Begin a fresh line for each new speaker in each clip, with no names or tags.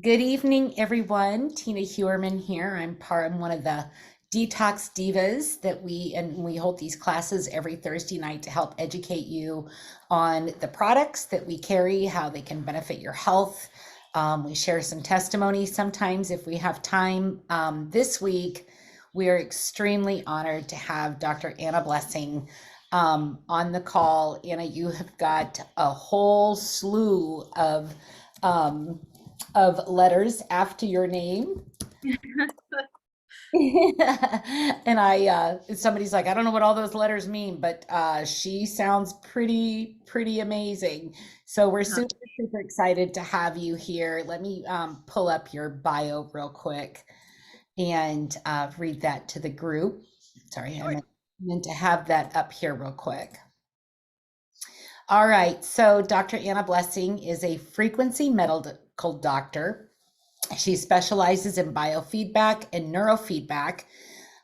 Good evening, everyone. Tina Hewerman here. I'm one of the detox divas that we hold these classes every Thursday night to help educate you on the products that we carry, how they can benefit your health. We share some testimonies sometimes if we have time. This week, we are extremely honored to have Dr. Anna Blessing on the call. Anna, you have got a whole slew um, of letters after your name. And somebody's like, I don't know what all those letters mean, but she sounds pretty amazing. So we're super excited to have you here. Let me pull up your bio real quick and read that to the group. Sorry,
Sure.
meant to have that up here real quick. All right, so Dr. Anna Blessing is a frequency medical doctor. She specializes in biofeedback and neurofeedback,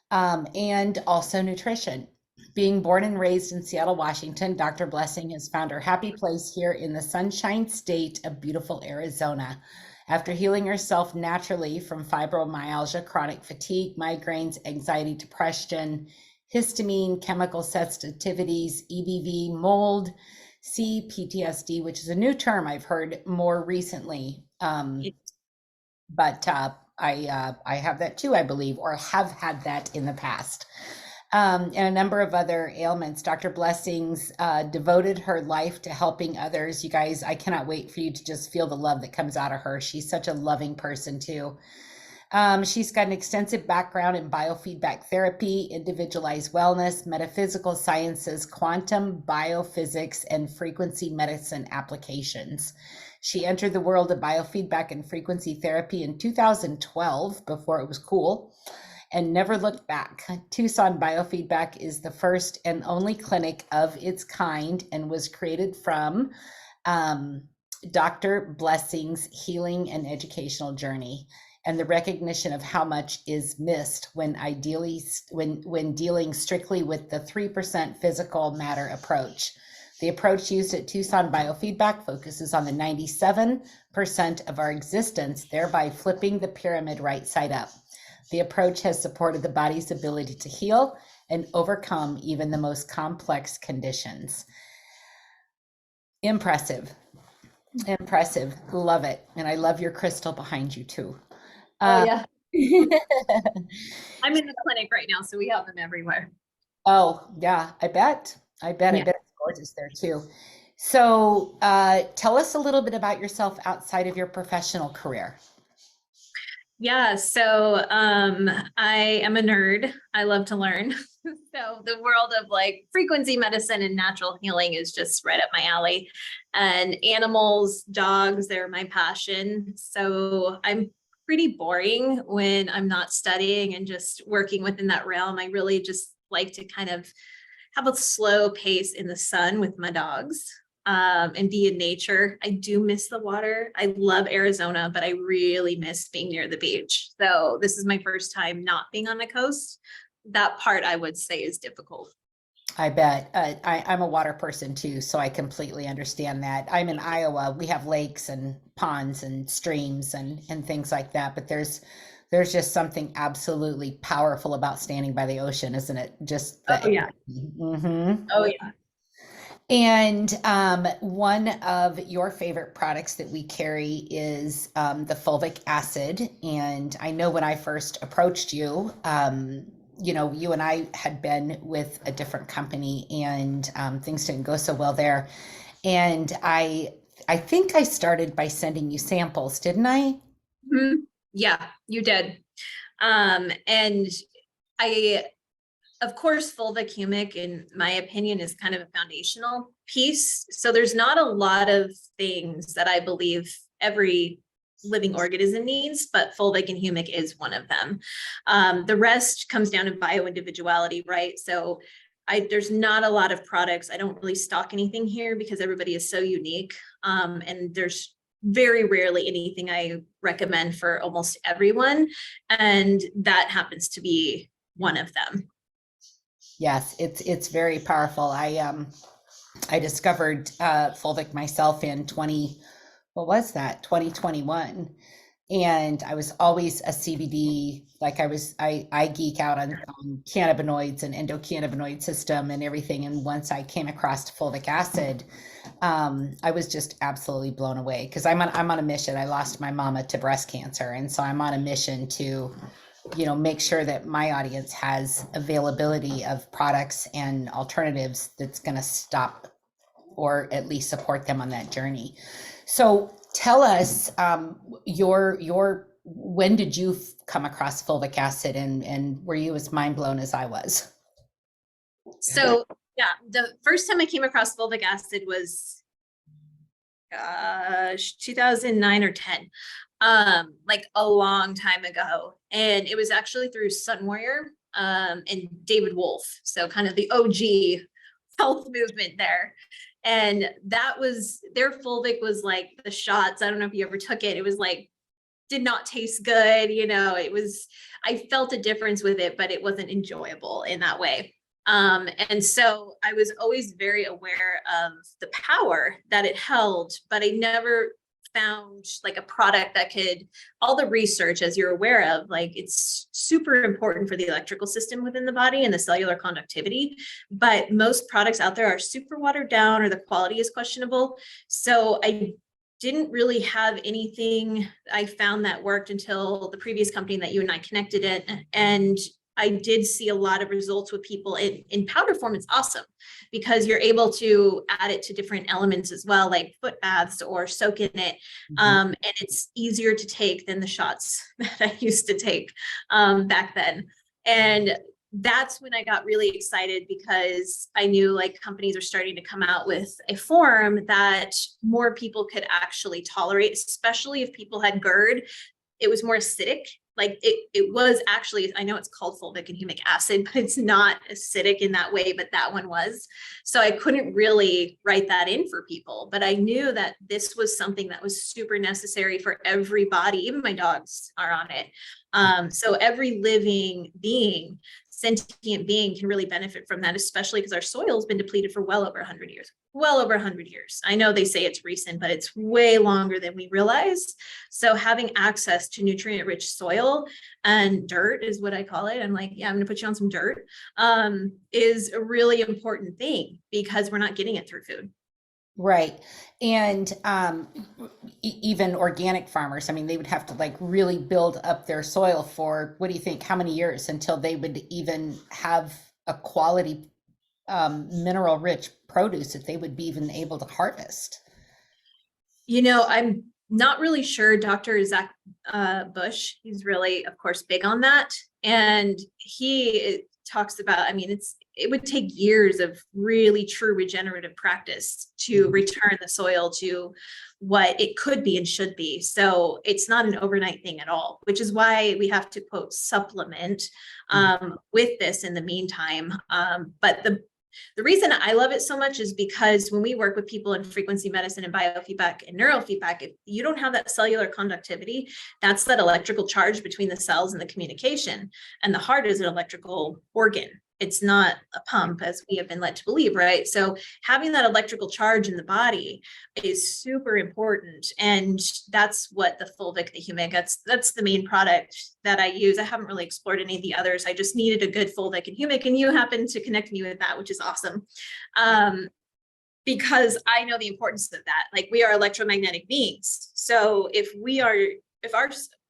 and also nutrition. Being born and raised in Seattle, Washington, Dr. Blessing has found her happy place here in the Sunshine State of beautiful Arizona. After healing herself naturally from fibromyalgia, chronic fatigue, migraines, anxiety, depression, histamine, chemical sensitivities, EBV, mold, PTSD, which is a new term I've heard more recently. But I have that too, I believe, or have had that in the past. And a number of other ailments. Dr. Blessings devoted her life to helping others. You guys, I cannot wait for you to just feel the love that comes out of her. She's such a loving person too. She's got an extensive background in biofeedback therapy, individualized wellness, metaphysical sciences, quantum biophysics, and frequency medicine applications. She entered the world of biofeedback and frequency therapy in 2012, before it was cool, and never looked back. Tucson Biofeedback is the first and only clinic of its kind and was created from Dr. Blessing's healing and educational journey, and the recognition of how much is missed when dealing strictly with the 3% physical matter approach. The approach used at Tucson Biofeedback focuses on the 97% of our existence, thereby flipping the pyramid right side up. The approach has supported the body's ability to heal and overcome even the most complex conditions. Impressive. Love it. And I love your crystal behind you too.
Oh, yeah. I'm in the clinic right now, so we have them everywhere.
Oh, yeah, I bet
Yeah.
it's gorgeous there too. So, tell us a little bit about yourself outside of your professional career.
Yeah. So I am a nerd. I love to learn. So the world of like frequency medicine and natural healing is just right up my alley. And animals, dogs, they're my passion. So I'm pretty boring when I'm not studying and just working within that realm. I really just like to kind of have a slow pace in the sun with my dogs, and be in nature. I do miss the water. I love Arizona, but I really miss being near the beach. So this is my first time not being on the coast. That part I would say is difficult.
I bet. I'm a water person too, so I completely understand that. I'm in Iowa. We have lakes and ponds and streams and things like that, but there's just something absolutely powerful about standing by the ocean, isn't it? Just
Oh
the
yeah.
Mhm.
Oh yeah.
And one of your favorite products that we carry is the fulvic acid. And I know when I first approached you, you and I had been with a different company, and things didn't go so well there. And I think I started by sending you samples, didn't I?
Mhm. Yeah, you did. And I, of course, fulvic humic, in my opinion, is kind of a foundational piece. So there's not a lot of things that I believe every living organism needs, but fulvic and humic is one of them. The rest comes down to bio-individuality, right? So there's not a lot of products. I don't really stock anything here because everybody is so unique. And there's very rarely anything I recommend for almost everyone. And that happens to be one of them.
Yes, it's very powerful. I discovered fulvic myself in 20, what was that? 2021. And I was always a CBD, like I geek out on cannabinoids and endocannabinoid system and everything. And once I came across fulvic acid, I was just absolutely blown away because I'm on a mission. I lost my mama to breast cancer, and so I'm on a mission to, make sure that my audience has availability of products and alternatives that's going to stop or at least support them on that journey. So tell us, your when did you come across fulvic acid, and were you as mind blown as I was?
So yeah, the first time I came across fulvic acid was 2009 or 10, like a long time ago. And it was actually through Sun Warrior, and David Wolf. So kind of the OG health movement there. And that was their fulvic was like the shots. I don't know if you ever took it. It was like, did not taste good. It was, I felt a difference with it, but it wasn't enjoyable in that way. And so I was always very aware of the power that it held, but I never found like a product that could, all the research, as you're aware of, like it's super important for the electrical system within the body and the cellular conductivity. But most products out there are super watered down or the quality is questionable. So I didn't really have anything I found that worked until the previous company that you and I connected in. And I did see a lot of results with people in powder form. It's awesome because you're able to add it to different elements as well, like foot baths or soak in it. And it's easier to take than the shots that I used to take back then. And that's when I got really excited because I knew like companies are starting to come out with a form that more people could actually tolerate, especially if people had GERD. It was more acidic. Like it was actually, I know it's called fulvic and humic acid, but it's not acidic in that way, but that one was. So I couldn't really write that in for people, but I knew that this was something that was super necessary for everybody. Even my dogs are on it. So every living being, sentient being can really benefit from that, especially because our soil has been depleted for well over 100 years. Well over 100 years. I know they say it's recent, but it's way longer than we realize. So having access to nutrient-rich soil and dirt is what I call it. I'm like, yeah, I'm going to put you on some dirt, is a really important thing because we're not getting it through food.
Right. And even organic farmers, I mean, they would have to like really build up their soil for, what do you think, how many years until they would even have a quality mineral rich produce that they would be even able to harvest?
I'm not really sure. Dr. Zach Bush, he's really, of course, big on that. And he talks about, I mean, it would take years of really true regenerative practice to return the soil to what it could be and should be. So it's not an overnight thing at all, which is why we have to quote supplement with this in the meantime. But the reason I love it so much is because when we work with people in frequency medicine and biofeedback and neurofeedback, if you don't have that cellular conductivity, that's that electrical charge between the cells and the communication. And the heart is an electrical organ. It's not a pump, as we have been led to believe, right? So having that electrical charge in the body is super important. And that's what the Fulvic, the humic, that's the main product that I use. I haven't really explored any of the others. I just needed a good Fulvic and humic, and you happen to connect me with that, which is awesome. Because I know the importance of that. Like, we are electromagnetic beings. So if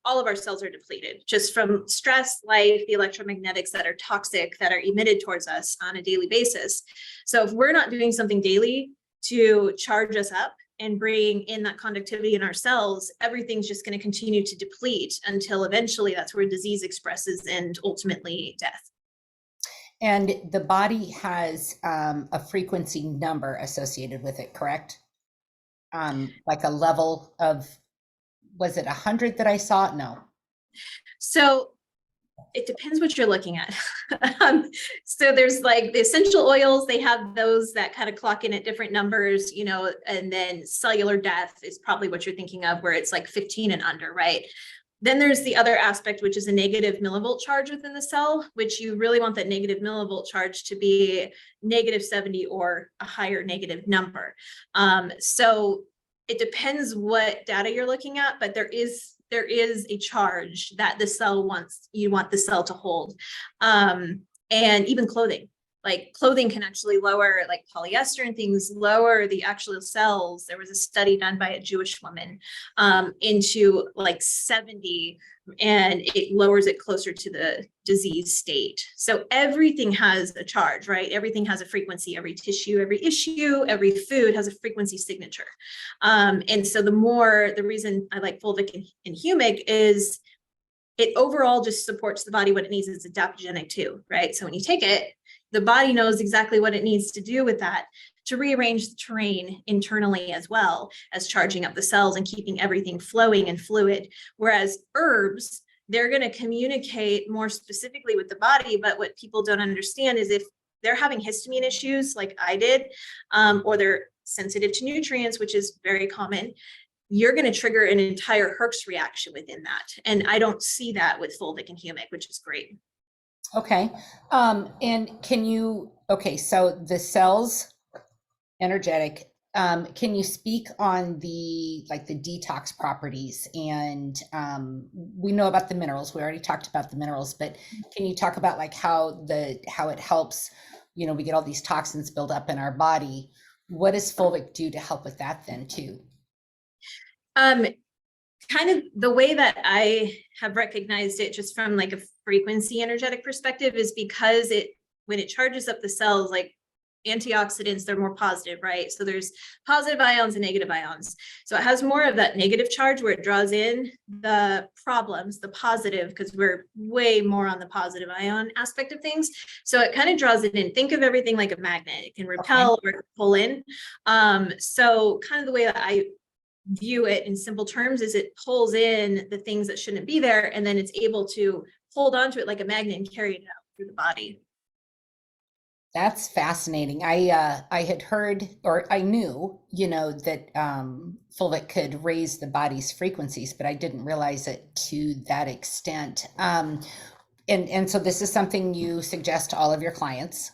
all of our cells are depleted just from stress, life, the electromagnetics that are toxic, that are emitted towards us on a daily basis. So if we're not doing something daily to charge us up and bring in that conductivity in our cells, everything's just going to continue to deplete until eventually that's where disease expresses and ultimately death.
And the body has a frequency number associated with it, correct? Like a level of, was it 100 that I saw? No.
So it depends what you're looking at. So there's like the essential oils, they have those that kind of clock in at different numbers, and then cellular death is probably what you're thinking of, where it's like 15 and under, right? Then there's the other aspect, which is a negative millivolt charge within the cell, which you really want that negative millivolt charge to be -70 or a higher negative number. So it depends what data you're looking at, but there is there is a charge that the cell wants, you want the cell to hold. And even clothing. Like clothing can actually lower, like polyester and things, lower the actual cells. There was a study done by a Jewish woman into like 70, and it lowers it closer to the disease state. So everything has a charge, right? Everything has a frequency, every tissue, every issue, every food has a frequency signature. And so the reason I like fulvic and humic is it overall just supports the body what it needs. It's adaptogenic too, right? So when you take it, the body knows exactly what it needs to do with that to rearrange the terrain internally, as well as charging up the cells and keeping everything flowing and fluid. Whereas herbs, they're going to communicate more specifically with the body. But what people don't understand is if they're having histamine issues like I did, or they're sensitive to nutrients, which is very common, you're going to trigger an entire Herx reaction within that. And I don't see that with fulvic and humic, which is great.
Okay. And so the cells, energetic, can you speak on the detox properties? And we know about the minerals. We already talked about the minerals, but can you talk about like how it helps, we get all these toxins build up in our body. What does fulvic do to help with that then too?
Kind of the way that I have recognized it just from like a frequency energetic perspective is because when it charges up the cells, like antioxidants, they're more positive, right? So there's positive ions and negative ions. So it has more of that negative charge where it draws in the problems, the positive, because we're way more on the positive ion aspect of things. So it kind of draws it in. Think of everything like a magnet. It can repel or pull in. So kind of the way that I view it in simple terms is it pulls in the things that shouldn't be there, and then it's able to hold on to it like a magnet and carry it out through the body.
That's fascinating. I had heard, or I knew, that fulvic could raise the body's frequencies, but I didn't realize it to that extent. And so this is something you suggest to all of your clients?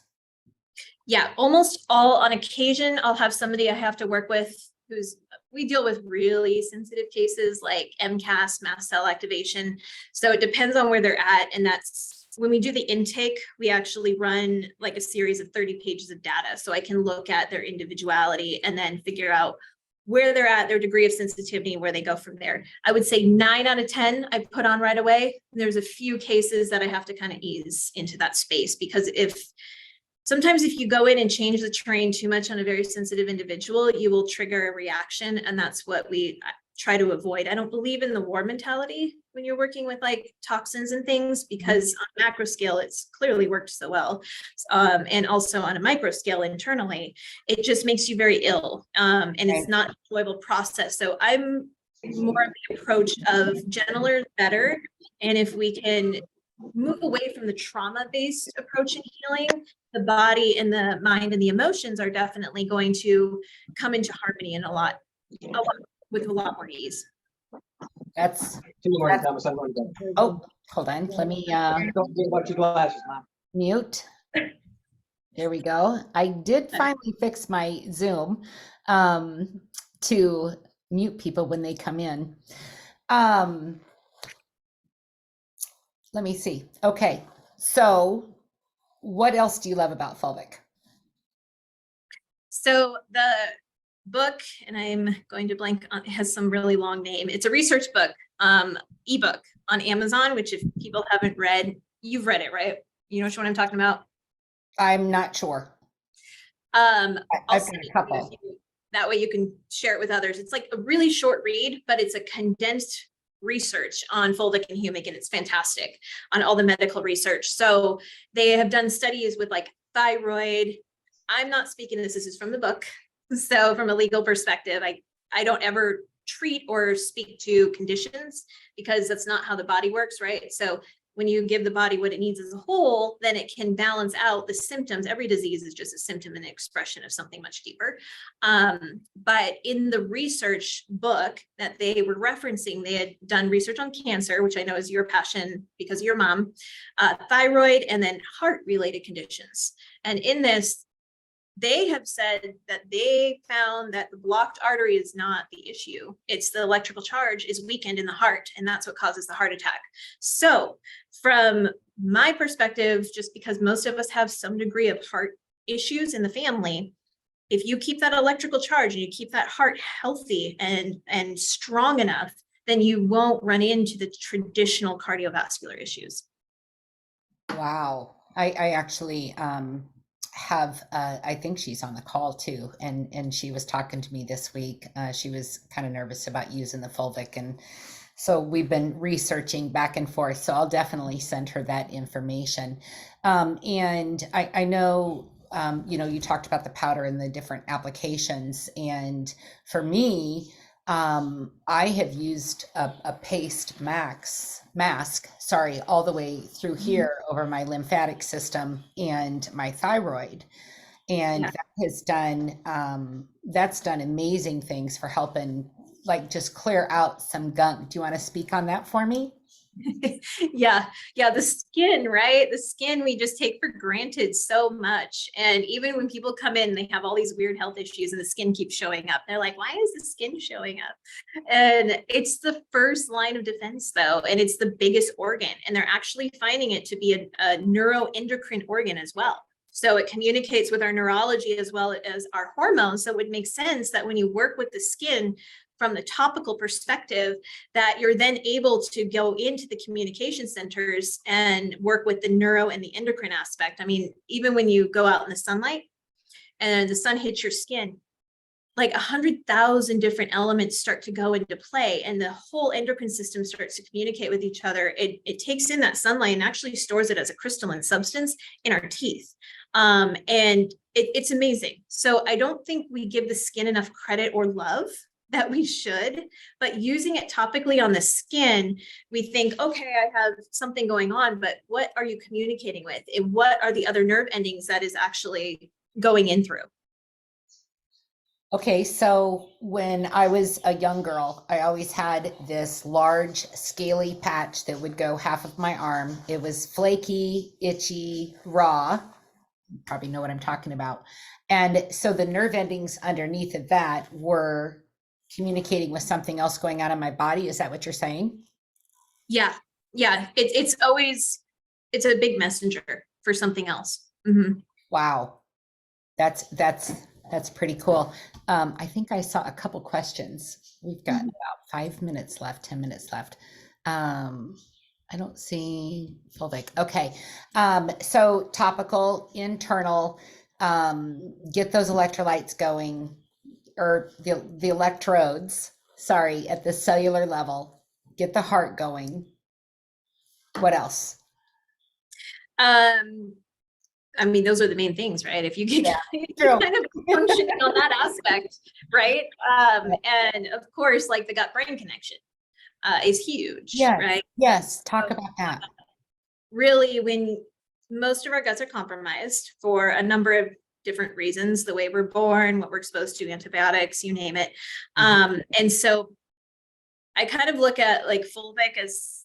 Yeah, almost all. On occasion, I'll have somebody I have to work with we deal with really sensitive cases like MCAS, mast cell activation. So it depends on where they're at. And that's when we do the intake, we actually run like a series of 30 pages of data. So I can look at their individuality and then figure out where they're at, their degree of sensitivity, and where they go from there. I would say 9 out of 10 I put on right away. There's a few cases that I have to kind of ease into that space, because sometimes if you go in and change the terrain too much on a very sensitive individual, you will trigger a reaction. And that's what we try to avoid. I don't believe in the war mentality when you're working with like toxins and things, because on a macro scale, it's clearly worked so well. And also on a micro scale internally, it just makes you very ill. And it's not an enjoyable process. So I'm more of the approach of gentler is better. And if we can move away from the trauma-based approach in healing, the body and the mind and the emotions are definitely going to come into harmony in a lot with a lot more ease.
Oh, hold on. Let me mute. There we go. I did finally fix my Zoom to mute people when they come in. Let me see. Okay. So what else do you love about fulvic?
So the book, and I'm going to blank on, it has some really long name. It's a research book, ebook on Amazon, which if people haven't read, you've read it, right? You know which one I'm talking about?
I'm not sure.
I've
got a couple.
That way you can share it with others. It's like a really short read, but it's a condensed research on fulvic and humic, and it's fantastic on all the medical research. So they have done studies with like thyroid. I'm not speaking this is from the book. So from a legal perspective, I don't ever treat or speak to conditions, because that's not how the body works, right? So when you give the body what it needs as a whole, then it can balance out the symptoms. Every disease is just a symptom and an expression of something much deeper. But in the research book that they were referencing, they had done research on cancer, which I know is your passion because of your mom, thyroid, and then heart-related conditions. And in this, they have said that they found that the blocked artery is not the issue. It's the electrical charge is weakened in the heart, and that's what causes the heart attack. So from my perspective, just because most of us have some degree of heart issues in the family, if you keep that electrical charge and you keep that heart healthy and strong enough, then you won't run into the traditional cardiovascular issues.
Wow. I actually have, I think she's on the call too. And she was talking to me this week. She was kind of nervous about using the Fulvic. And so we've been researching back and forth. So I'll definitely send her that information. And I know, you talked about the powder and the different applications. And for me, I have used a paste mask, sorry, all the way through here over my lymphatic system and my thyroid. And
Yeah.
that has done, that's done amazing things for helping like just clear out some gunk. Do you want to speak on that for me?
Yeah, yeah, the skin, right? The skin we just take for granted so much. And even when people come in, they have all these weird health issues and the skin keeps showing up. They're like, why is the skin showing up? And it's the first line of defense, though, and it's the biggest organ. And they're actually finding it to be a neuroendocrine organ as well. So it communicates with our neurology as well as our hormones. So it would make sense that when you work with the skin from the topical perspective, that you're then able to go into the communication centers and work with the neuro and the endocrine aspect. I mean, even when you go out in the sunlight and the sun hits your skin, like 100,000 different elements start to go into play, and the whole endocrine system starts to communicate with each other. It takes in that sunlight and actually stores it as a crystalline substance in our teeth. And it's amazing. So I don't think we give the skin enough credit or love that we should, but using it topically on the skin, we think, okay, I have something going on, but what are you communicating with? And what are the other nerve endings that is actually going in through?
Okay, so when I was a young girl, I always had this large scaly patch that would go half of my arm. It was flaky, itchy, raw. You probably know what I'm talking about. And so the nerve endings underneath of that were communicating with something else going on in my body. Is that what you're saying?
Yeah, yeah. It's always, it's a big messenger for something else. Mm-hmm.
Wow. That's pretty cool. I think I saw a couple questions. We've got
Mm-hmm.
about 5 minutes left, 10 minutes left. Um, I don't see Fulvic. Okay. So topical, internal, get those electrolytes going, or the electrodes, sorry, at the cellular level, get the heart going. What else?
Um, I mean, those are the main things, right? If you get
Yeah, true.
kind of functioning on that aspect, right? And of course, like the gut-brain connection is huge,
Yes,
right?
yes. Talk
So
about that.
really, when most of our guts are compromised for a number of different reasons, the way we're born, what we're exposed to, antibiotics, you name it. And so I kind of look at like Fulvic as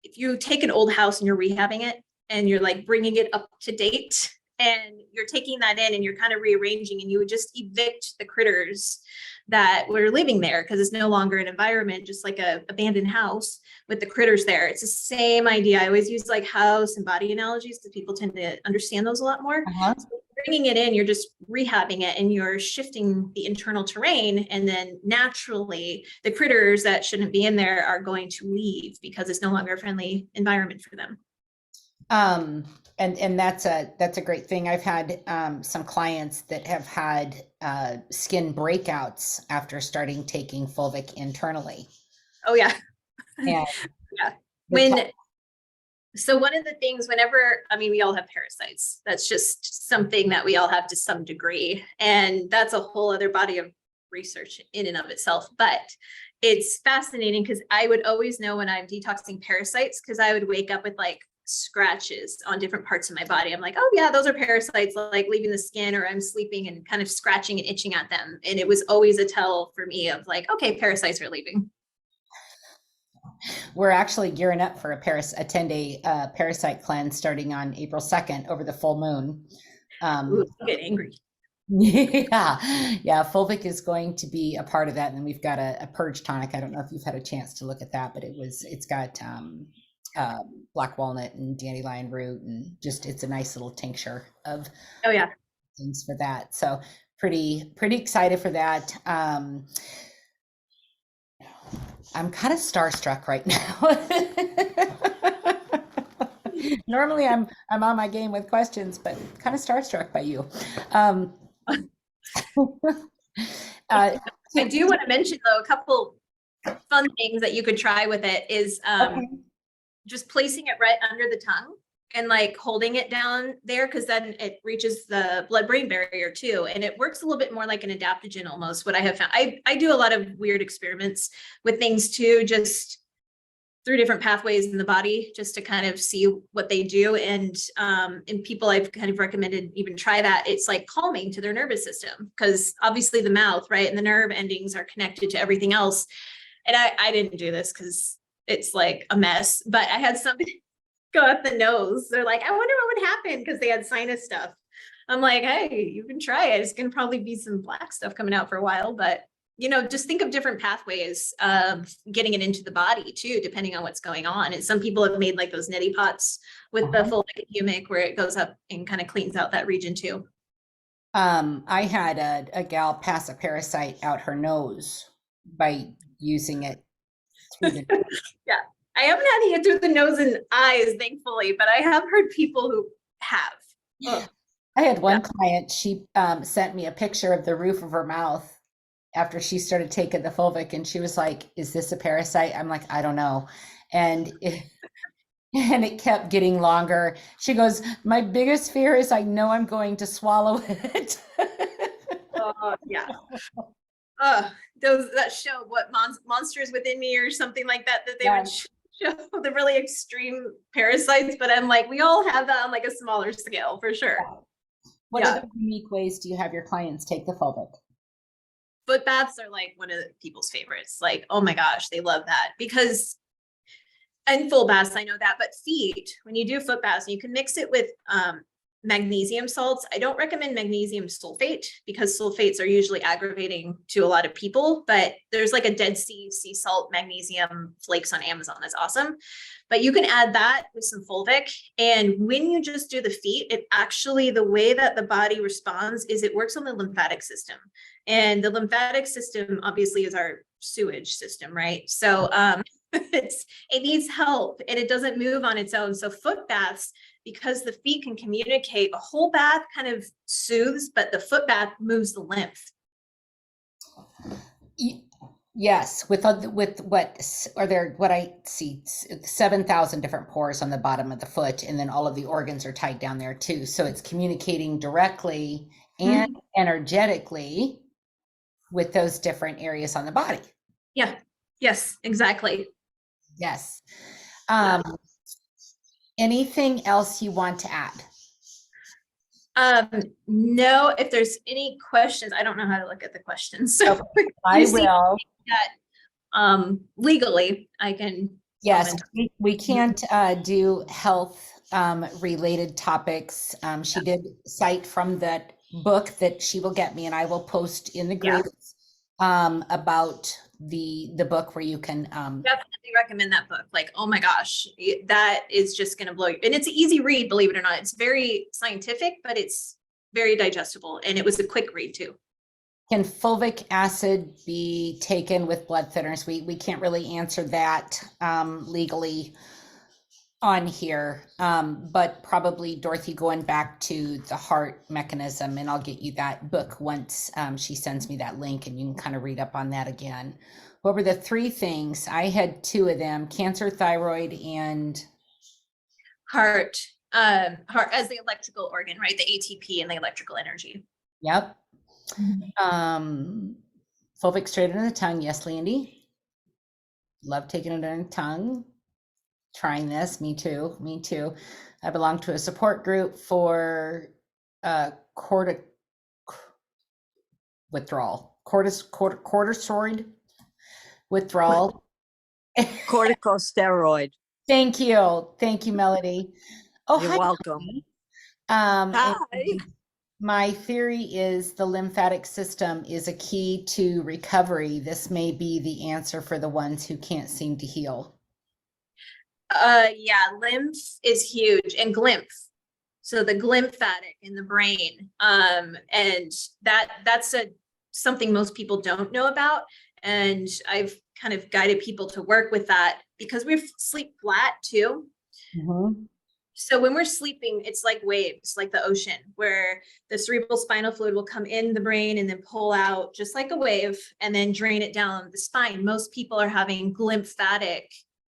if you take an old house and you're rehabbing it and you're like bringing it up to date and you're taking that in and you're kind of rearranging, and you would just evict the critters that were living there because it's no longer an environment, just like a abandoned house with the critters there. It's the same idea. I always use like house and body analogies because people tend to understand those a lot more.
Uh-huh.
So bringing it in, you're just rehabbing it and you're shifting the internal terrain, and then naturally the critters that shouldn't be in there are going to leave because it's no longer a friendly environment for them.
And that's a great thing. I've had some clients that have had skin breakouts after starting taking Fulvic internally.
Oh yeah.
And
Yeah.
the top,
When So one of the things whenever, I mean, we all have parasites. That's just something that we all have to some degree. And that's a whole other body of research in and of itself. But it's fascinating because I would always know when I'm detoxing parasites because I would wake up with like scratches on different parts of my body. I'm like, oh yeah, those are parasites like leaving the skin, or I'm sleeping and kind of scratching and itching at them. And it was always a tell for me of like, okay, parasites are leaving.
we're actually gearing up for a 10-day parasite cleanse starting on April 2nd over the full moon.
Ooh,
Um,
I get angry.
Yeah, yeah. Fulvic is going to be a part of that, and then we've got a purge tonic. I don't know if you've had a chance to look at that, but it's got uh, black walnut and dandelion root, and just it's a nice little tincture of
Oh yeah.
things for that. So pretty excited for that. I'm kind of starstruck right now. Normally I'm on my game with questions, but kind of starstruck by you. Um, uh,
I do want to mention though, a couple fun things that you could try with it is
okay.
just placing it right under the tongue and like holding it down there, because then it reaches the blood-brain barrier too. And it works a little bit more like an adaptogen almost, what I have found. I do a lot of weird experiments with things too, just through different pathways in the body, just to kind of see what they do. And in people I've kind of recommended even try that. It's like calming to their nervous system, because obviously the mouth, right, and the nerve endings are connected to everything else. And I didn't do this because it's like a mess, but I had somebody go up the nose. They're like, I wonder what would happen, because they had sinus stuff. I'm like, hey, you can try it. It's going to probably be some black stuff coming out for a while, but just think of different pathways of getting it into the body too, depending on what's going on. And some people have made like those neti pots with the fulvic and humic, where it goes up and kind of cleans out that region too.
I had a gal pass a parasite out her nose by using it through the.
Yeah. I haven't had it through the nose and eyes, thankfully, but I have heard people who have. Ugh.
I had
Yeah.
one client, she sent me a picture of the roof of her mouth after she started taking the fulvic, and she was like, "Is this a parasite?" I'm like, "I don't know." And and it kept getting longer. She goes, "My biggest fear is I know I'm going to swallow it."
Yeah. Those that show what monsters within me or something like that, that they would
Yeah.
show the really extreme parasites. But I'm like, we all have that on like a smaller scale for sure.
What
Yeah.
other unique ways do you have your clients take the fulvic?
Foot baths are like one of people's favorites. Like, oh my gosh, they love that because, and full baths, I know that, but feet, when you do foot baths, you can mix it with magnesium salts. I don't recommend magnesium sulfate because sulfates are usually aggravating to a lot of people, but there's like a Dead sea salt magnesium flakes on Amazon. That's awesome. But you can add that with some fulvic. And when you just do the feet, it actually, the way that the body responds is it works on the lymphatic system. And the lymphatic system obviously is our sewage system, right? So it needs help and it doesn't move on its own. So foot baths, because the feet can communicate, a whole bath kind of soothes, but the foot bath moves the lymph.
Yes, with what are there? What I see, 7,000 different pores on the bottom of the foot, and then all of the organs are tied down there too. So it's communicating directly and
Mhm.
energetically with those different areas on the body.
Yeah. Yes, exactly.
Yes.
Yeah.
Um, Anything else you want to add?
No, if there's any questions, I don't know how to look at the questions. So
Okay,
you
I
see
will.
that legally I can
Yes,
comment.
we can't do health related topics. She did cite from that book that she will get me, and I will post in the
Yeah,
groups about the book where you can.
definitely recommend that book. Like, oh my gosh, that is just going to blow you. And it's an easy read, believe it or not. It's very scientific, but it's very digestible. And it was a quick read too.
Can fulvic acid be taken with blood thinners? We can't really answer that legally on here, but probably Dorothy going back to the heart mechanism, and I'll get you that book once she sends me that link, and you can kind of read up on that again. What were the three things? I had two of them: cancer, thyroid, and
Heart, heart as the electrical organ, right? The ATP and the electrical energy.
yep.
Mhm.
Fulvic straight under the tongue. Yes, Landy. Love taking it under the tongue. Trying this. Me too. Me too. I belong to a support group for corti withdrawal, cortisoid withdrawal.
Corticosteroid.
Thank you, Melody. Oh,
You're
hi,
welcome.
Connie.
Hi.
And My theory is the lymphatic system is a key to recovery. This may be the answer for the ones who can't seem to heal.
Yeah, lymph is huge, and glymph. So the glymphatic in the brain. And that's something most people don't know about. And I've kind of guided people to work with that because we sleep flat too.
Mm-hmm.
So when we're sleeping, it's like waves, like the ocean, where the cerebral spinal fluid will come in the brain and then pull out just like a wave and then drain it down the spine. Most people are having glymphatic,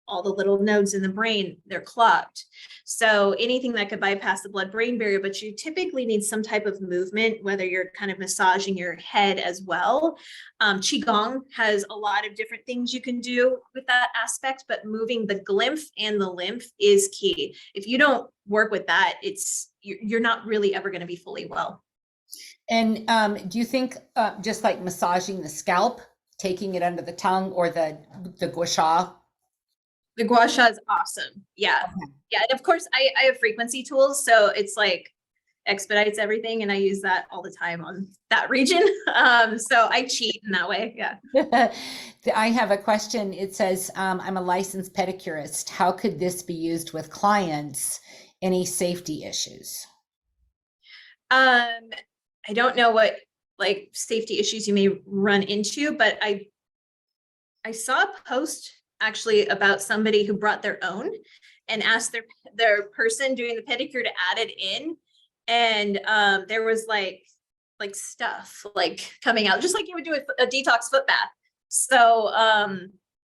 all the little nodes in the brain, they're clogged. So anything that could bypass the blood-brain barrier, but you typically need some type of movement, whether you're kind of massaging your head as well. Qigong has a lot of different things you can do with that aspect, but moving the glymph and the lymph is key. If you don't work with that, you're not really ever going to be fully well.
And do you think just like massaging the scalp, taking it under the tongue, or the gua sha?
The gua sha is awesome. Yeah.
Okay.
Yeah. And of course, I have frequency tools. So it's like expedites everything. And I use that all the time on that region. So I cheat in that way. Yeah.
I have a question. It says, I'm a licensed pedicurist. How could this be used with clients? Any safety issues?
I don't know what like safety issues you may run into, but I saw a post actually about somebody who brought their own and asked their person doing the pedicure to add it in. And there was like stuff like coming out, just like you would do a detox foot bath. So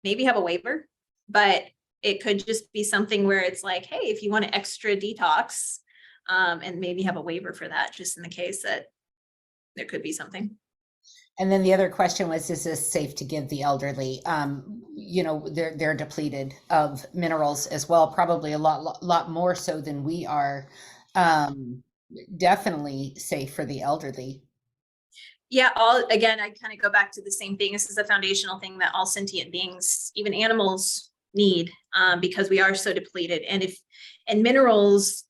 maybe have a waiver, but it could just be something where it's like, hey, if you want an extra detox, and maybe have a waiver for that, just in the case that there could be something.
And then the other question was, is this safe to give the elderly? They're depleted of minerals as well, probably a lot more so than we are. Definitely safe for the elderly.
Yeah, again, I kind of go back to the same thing. This is a foundational thing that all sentient beings, even animals, need, because we are so depleted. And minerals,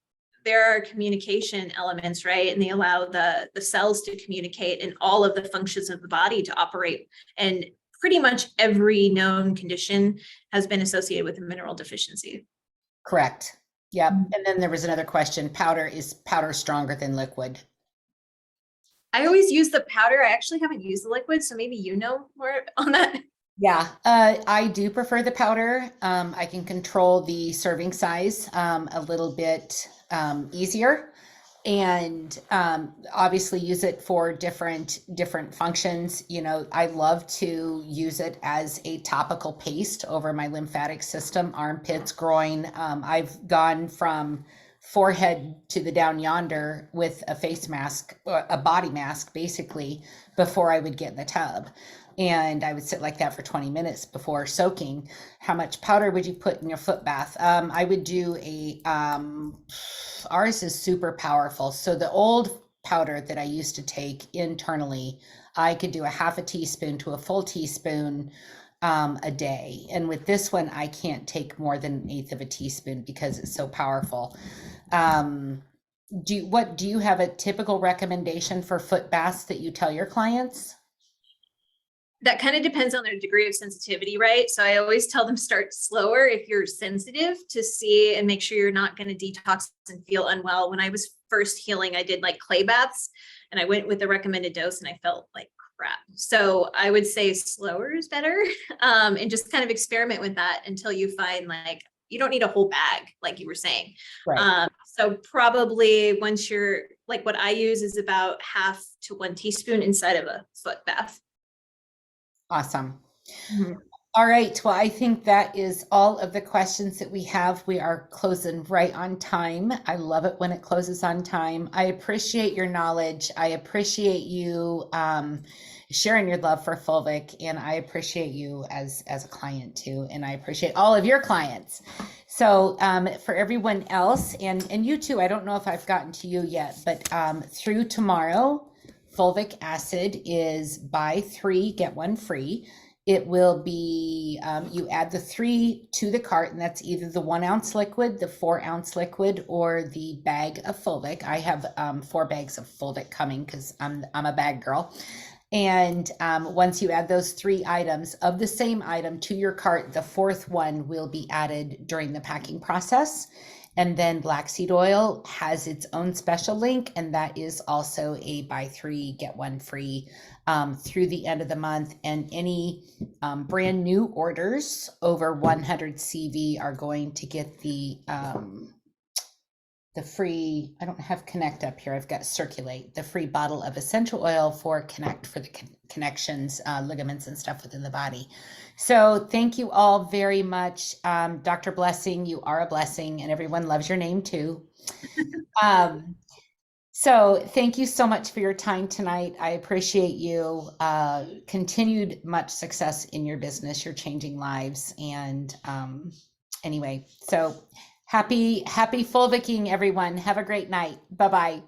there are communication elements, right? And they allow the cells to communicate and all of the functions of the body to operate. And pretty much every known condition has been associated with a mineral deficiency.
Correct. Yep. And then there was another question. Is powder stronger than liquid?
I always use the powder. I actually haven't used the liquid, so maybe you know more on that.
Yeah, I do prefer the powder. I can control the serving size a little bit easier, and obviously use it for different functions. I love to use it as a topical paste over my lymphatic system, armpits, groin. I've gone from forehead to the down yonder with a face mask, a body mask, basically, before I would get in the tub. And I would sit like that for 20 minutes before soaking. How much powder would you put in your foot bath? I would do ours is super powerful. So the old powder that I used to take internally, I could do a half a teaspoon to a full teaspoon a day. And with this one, I can't take more than an eighth of a teaspoon because it's so powerful. Do you have a typical recommendation for foot baths that you tell your clients?
That kind of depends on their degree of sensitivity, right? So I always tell them start slower if you're sensitive, to see and make sure you're not going to detox and feel unwell. When I was first healing, I did like clay baths and I went with the recommended dose and I felt like crap. So I would say slower is better, and just kind of experiment with that until you find like you don't need a whole bag, like you were saying.
Right.
So probably once you're like, what I use is about half to 1 teaspoon inside of a foot bath.
Awesome.
Mhm.
All right. Well, I think that is all of the questions that we have. We are closing right on time. I love it when it closes on time. I appreciate your knowledge. I appreciate you sharing your love for Fulvic, and I appreciate you as a client too. And I appreciate all of your clients. So for everyone else, and you too, I don't know if I've gotten to you yet, but through tomorrow, Fulvic acid is buy 3, get 1 free. It will be, you add the 3 to the cart, and that's either the 1 ounce liquid, the 4 ounce liquid, or the bag of Fulvic. I have 4 bags of Fulvic coming because I'm a bag girl. And once you add those 3 items of the same item to your cart, the 4th one will be added during the packing process. And then black seed oil has its own special link, and that is also a buy 3, get 1 free through the end of the month. And any brand new orders over 100 CV are going to get the free, I don't have Connect up here, I've got Circulate, the free bottle of essential oil for Connect, for the connections, ligaments and stuff within the body. So thank you all very much. Dr. Blessing, you are a blessing, and everyone loves your name too. So thank you so much for your time tonight. I appreciate you. Continued much success in your business. You're changing lives. And anyway, so happy Fulvicing, everyone. Have a great night. Bye-bye.